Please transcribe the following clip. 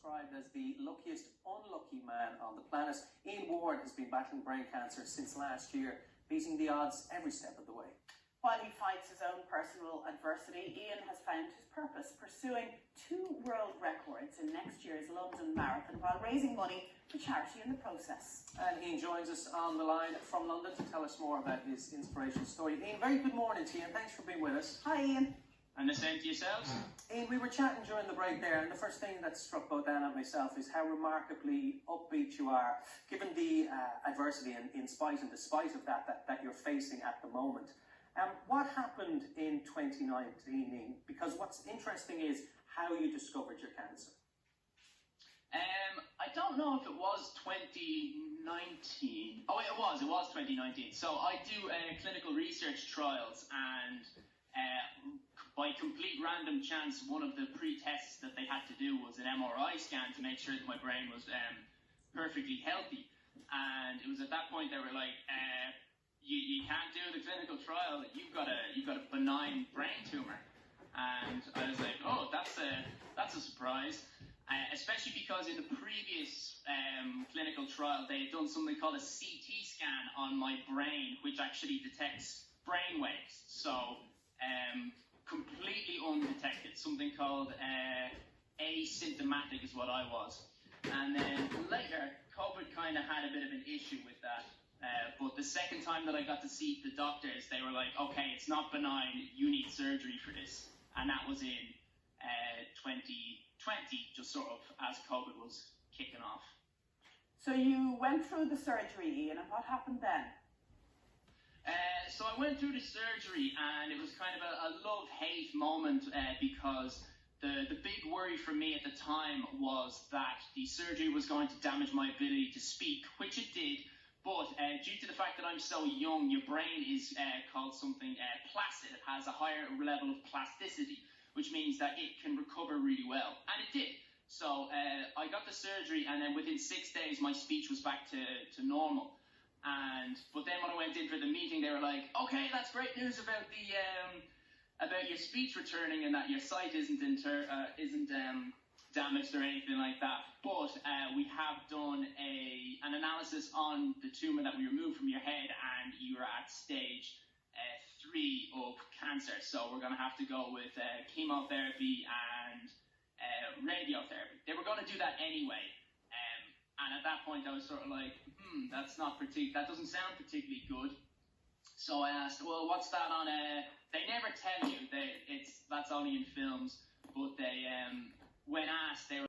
described as the luckiest unlucky man on the planet. Ian Ward has been battling brain cancer since last year, beating the odds every step of the way. While he fights his own personal adversity, Ian has found his purpose, pursuing 2 world records in next year's London Marathon while raising money for charity in the process. And Ian joins us on the line from London to tell us more about his inspirational story. Ian, very good morning to you and thanks for being with us. Hi Ian. And the same to yourselves. Ian, we were chatting during the break there, and the first thing that struck both Dan and myself is how remarkably upbeat you are, given the adversity and despite of that you're facing at the moment. What happened in 2019, Ian? Because what's interesting is how you discovered your cancer. I don't know if it was 2019. Oh, it was 2019. So I do clinical research trials, and by complete random chance, one of the pre-tests that they had to do was an MRI scan to make sure that my brain was perfectly healthy. And it was at that point they were like, you can't do the clinical trial, you've got a benign brain tumor. And I was like, oh, that's a surprise. Especially because in the previous clinical trial, they had done something called a CT scan on my brain, which actually detects brain waves. So, completely undetected, something called asymptomatic is what I was. And then later, COVID kind of had a bit of an issue with that. But the second time that I got to see the doctors, they were like, okay, it's not benign, you need surgery for this. And that was in 2020, just sort of as COVID was kicking off. So you went through the surgery, Ian, and what happened then? So I went through the surgery, and it was kind of a love-hate moment because the big worry for me at the time was that the surgery was going to damage my ability to speak, which it did. But due to the fact that I'm so young, your brain is called something placid. It has a higher level of plasticity, which means that it can recover really well. And it did. So I got the surgery, and then within 6 days, my speech was back to normal. But then when I went in for the meeting, they were like, okay, that's great news about your speech returning and that your sight isn't damaged or anything like that. But we have done an analysis on the tumor that we removed from your head, and you're at stage 3 of cancer. So we're going to have to go with chemotherapy and radiotherapy. They were going to do that anyway. And at that point, I was sort of like, that doesn't sound particularly good. So I asked, well, what's that on? They never tell you. That's only in films. But they, when asked, they were